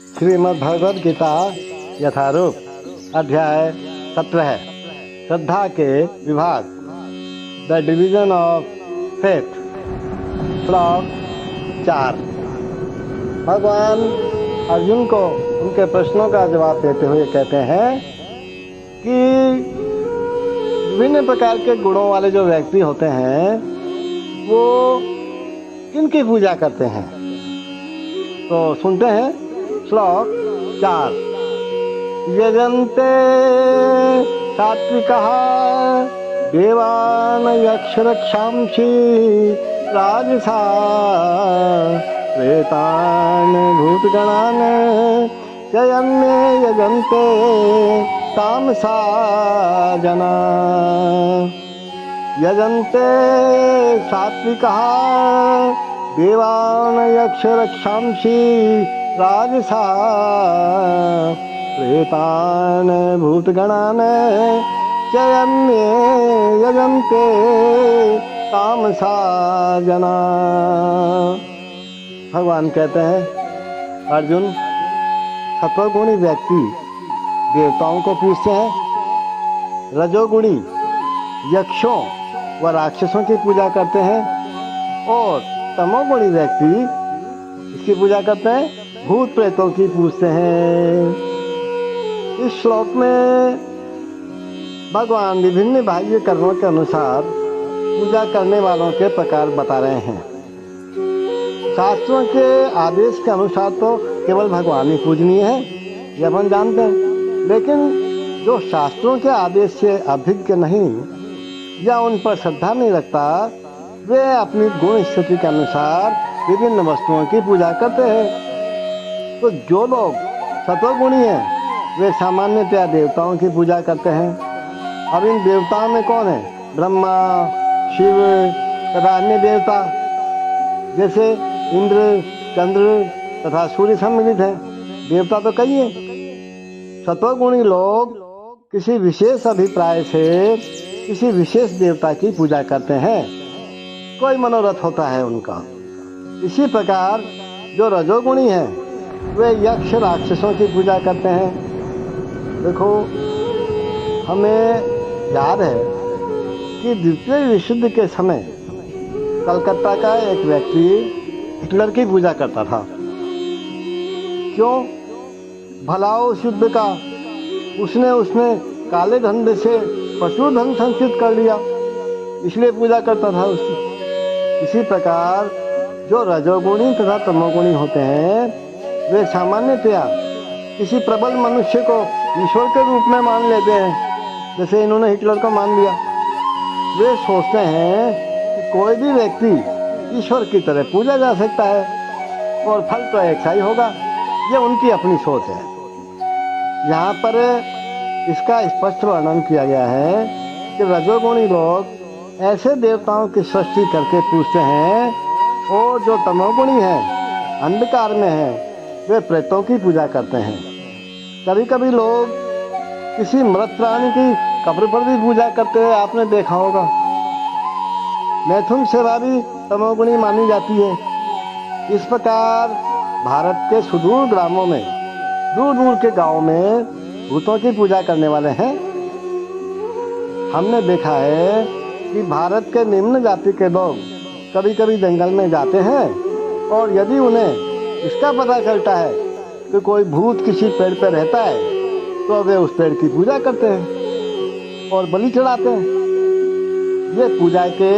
श्रीमद् भगवद गीता यथारूप अध्याय 17 श्रद्धा के विभाग द डिवीजन ऑफ फेथ। श्लोक 4। भगवान अर्जुन को उनके प्रश्नों का जवाब देते हुए कहते हैं कि विभिन्न प्रकार के गुणों वाले जो व्यक्ति होते हैं वो किनकी पूजा करते हैं। तो सुनते हैं श्लोक 4। यजन्ते सात्विकः देवान् यक्षरक्षांसि राजसा प्रेतान् भूतगणान् चयन्मे यजन्ते तामसा जना। यजन्ते सात्विकः देवान् यक्षरक्षांसि राजसा प्रेतान् भूतगणान् चयन्मे यजन्ते तामसा जना। भगवान कहते हैं अर्जुन, सत्वगुणी व्यक्ति देवताओं को पूजते हैं, रजोगुणी यक्षों व राक्षसों की पूजा करते हैं और तमोगुणी व्यक्ति इसकी पूजा करते हैं, भूत प्रेतों की पूजते हैं। इस श्लोक में भगवान विभिन्न बाह्य कर्मों के अनुसार पूजा करने वालों के प्रकार बता रहे हैं। शास्त्रों के आदेश के अनुसार तो केवल भगवान ही पूजनीय है, ये अपन जानते हैं, लेकिन जो शास्त्रों के आदेश से अभिज्ञ नहीं या उन पर श्रद्धा नहीं रखता, वे अपनी गुण स्थिति के अनुसार विभिन्न वस्तुओं की पूजा करते हैं। तो जो लोग सत्वगुणी हैं वे सामान्यतया देवताओं की पूजा करते हैं। अब इन देवताओं में कौन है? ब्रह्मा, शिव तथा अन्य देवता जैसे इंद्र, चंद्र तथा सूर्य सम्मिलित हैं। देवता तो कई हैं। सत्वगुणी लोग किसी विशेष अभिप्राय से किसी विशेष देवता की पूजा करते हैं, कोई मनोरथ होता है उनका। इसी प्रकार जो रजोगुणी हैं वे यक्ष राक्षसों की पूजा करते हैं। देखो, हमें याद है कि द्वितीय विश्व युद्ध के समय कलकत्ता का एक व्यक्ति हिटलर की पूजा करता था। क्यों? भला उस युद्ध का उसने काले धन से प्रचुर धन संचित कर लिया, इसलिए पूजा करता था उसकी। इसी प्रकार जो रजोगुणी तथा तमोगुणी होते हैं वे सामान्यतया किसी प्रबल मनुष्य को ईश्वर के रूप में मान लेते हैं, जैसे इन्होंने हिटलर को मान लिया। वे सोचते हैं कि कोई भी व्यक्ति ईश्वर की तरह पूजा जा सकता है और फल तो एक सा ही होगा। ये उनकी अपनी सोच है। यहाँ पर इसका स्पष्ट वर्णन किया गया है कि रजोगुणी लोग ऐसे देवताओं की सृष्टि करके पूजते हैं और जो तमोगुणी हैं, अंधकार में हैं, वे प्रेतों की पूजा करते हैं। कभी कभी लोग किसी मृत प्राणी की कब्र पर भी पूजा करते हैं, आपने देखा होगा। मैथुन सेवा भी तमोगुणी मानी जाती है। इस प्रकार भारत के सुदूर ग्रामों में, दूर दूर के गांवों में भूतों की पूजा करने वाले हैं। हमने देखा है कि भारत के निम्न जाति के लोग कभी कभी जंगल में जाते हैं और यदि उन्हें इसका पता चलता है कि कोई भूत किसी पेड़ पर रहता है तो वे उस पेड़ की पूजा करते हैं और बलि चढ़ाते हैं। ये पूजा के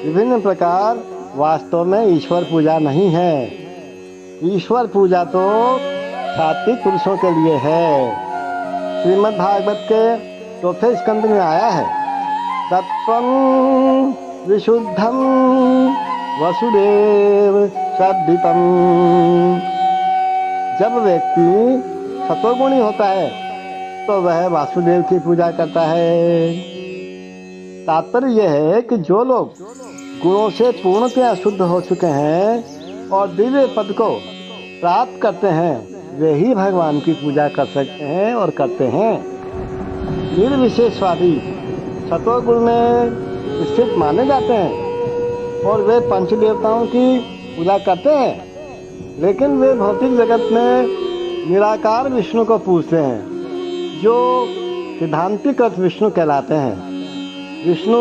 विभिन्न प्रकार वास्तव में ईश्वर पूजा नहीं है। ईश्वर पूजा तो सात्विक पुरुषों के लिए है। श्रीमद् भागवत के 4 स्कंद में आया है, सत्वं विशुद्धं वसुदेव सद्धितं। जब व्यक्ति सत्वगुणी होता है तो वह वासुदेव की पूजा करता है। तात्पर्य यह है कि जो लोग गुणों से पूर्णतया शुद्ध हो चुके हैं और दिव्य पद को प्राप्त करते हैं, वे ही भगवान की पूजा कर सकते हैं और करते हैं। निर्विशेषवादी सत्वगुण में स्थित माने जाते हैं और वे पंच देवताओं की पूजा करते हैं, लेकिन वे भौतिक जगत में निराकार विष्णु को पूजते हैं, जो सिद्धांतिक अर्थ विष्णु कहलाते हैं। विष्णु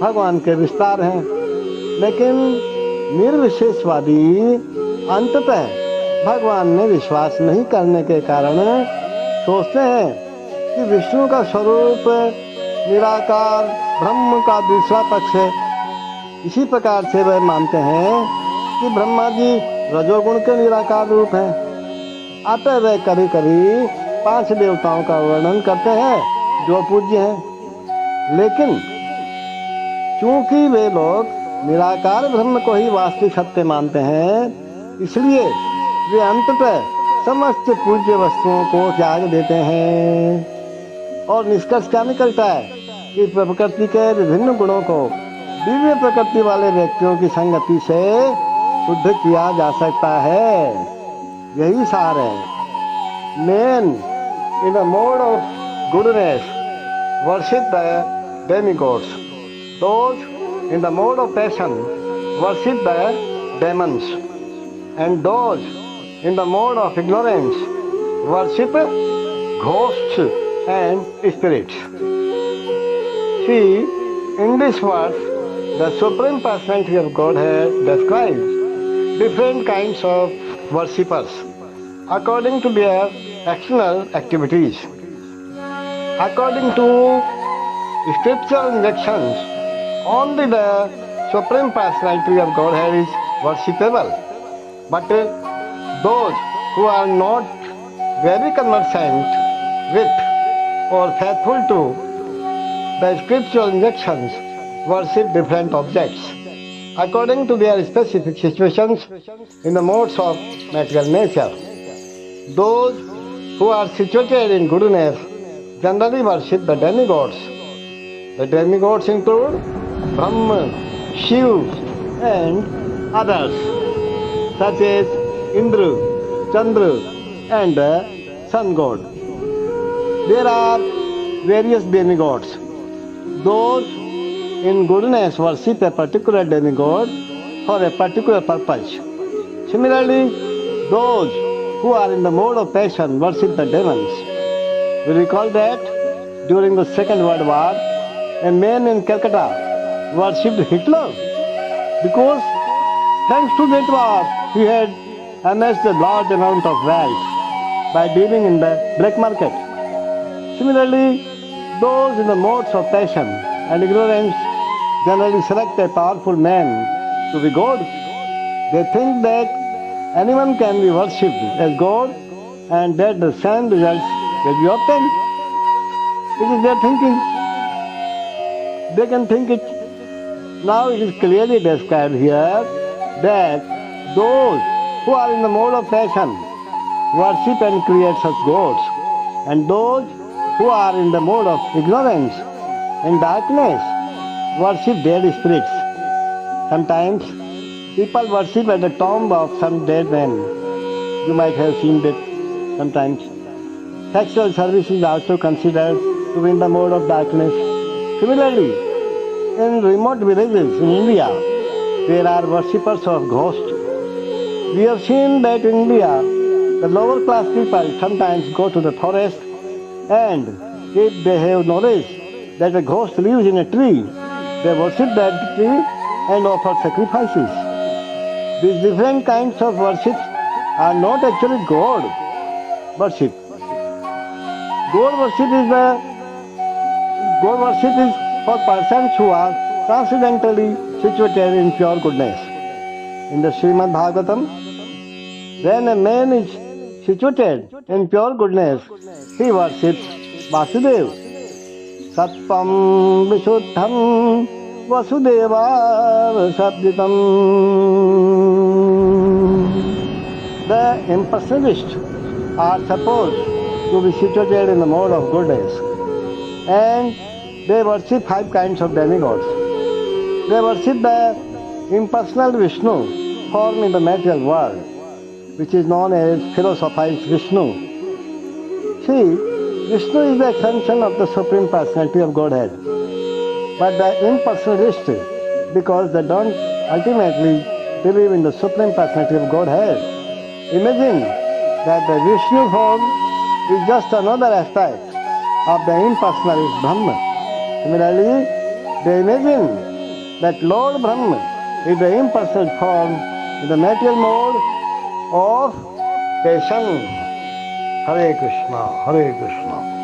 भगवान के विस्तार हैं, लेकिन निर्विशेषवादी अंततः भगवान में विश्वास नहीं करने के कारण सोचते हैं कि विष्णु का स्वरूप निराकार ब्रह्म का दूसरा पक्ष है। इसी प्रकार से वह मानते हैं कि ब्रह्मा जी रजोगुण के निराकार रूप हैं। अतः वे कभी कभी 5 देवताओं का वर्णन करते हैं जो पूज्य हैं, लेकिन चूंकि वे लोग निराकार ब्रह्म को ही वास्तविक सत्य मानते हैं, इसलिए वे अंततः समस्त पूज्य वस्तुओं को त्याग देते हैं। और निष्कर्ष क्या निकलता है कि प्रकृति के विभिन्न गुणों को दिव्य प्रकृति वाले व्यक्तियों की संगति से शुद्ध किया जा सकता है। यही सार है। Main in the mode of goodness worship the demigods, those in the mode of passion worship the demons, and those in the mode of ignorance worship ghosts and spirits. See, in this verse, the Supreme Personality of Godhead describes different kinds of worshippers according to their external activities. According to scriptural instructions, only the Supreme Personality of Godhead is worshipable. But those who are not very conversant with or faithful to the scriptural instructions worship different objects according to their specific situations in the modes of material nature. Those who are situated in goodness generally worship the demigods. The demigods include Brahma, Shiva, and others, such as Indra, Chandra, and the sun god. There are various demigods. Those in goodness worship a particular demigod for a particular purpose. Similarly, those who are in the mode of passion worship the demons. We recall that during the Second World War, a man in Calcutta worshipped Hitler because thanks to that war he had amassed a large amount of wealth by dealing in the black market. Similarly, those in the modes of passion and ignorance generally select a powerful man to be God. They think that anyone can be worshipped as God and that the same results will be obtained. It is their thinking. They can think it. Now it is clearly described here that those who are in the mode of passion worship and create such gods, and those who are in the mode of ignorance and darkness worship dead spirits. Sometimes people worship at the tomb of some dead man. You might have seen that sometimes. Sexual service is also considered to be in the mode of darkness. Similarly, in remote villages in India, there are worshippers of ghosts. We have seen that in India, the lower class people sometimes go to the forest, and if they have knowledge that a ghost lives in a tree, they worship that tree and offer sacrifices. These different kinds of worships are not actually God worship. God worship is for persons who are transcendentally situated in pure goodness. In the Srimad Bhagavatam, when a man is situated in pure goodness, he worships Vasudeva. Sattvam Vishuddham Vasudeva Sabditam. The impersonalists are supposed to be situated in the mode of goodness, and they worship 5 kinds of demigods. They worship the impersonal Vishnu formed in the material world, which is known as philosophized Vishnu. See, Vishnu is the extension of the Supreme Personality of Godhead. But the impersonalists, because they don't ultimately believe in the Supreme Personality of Godhead, imagine that the Vishnu form is just another aspect of the impersonalist Brahma. Similarly, they imagine that Lord Brahma is the impersonal form in the material mode of creation. Hare Krishna, Hare Krishna.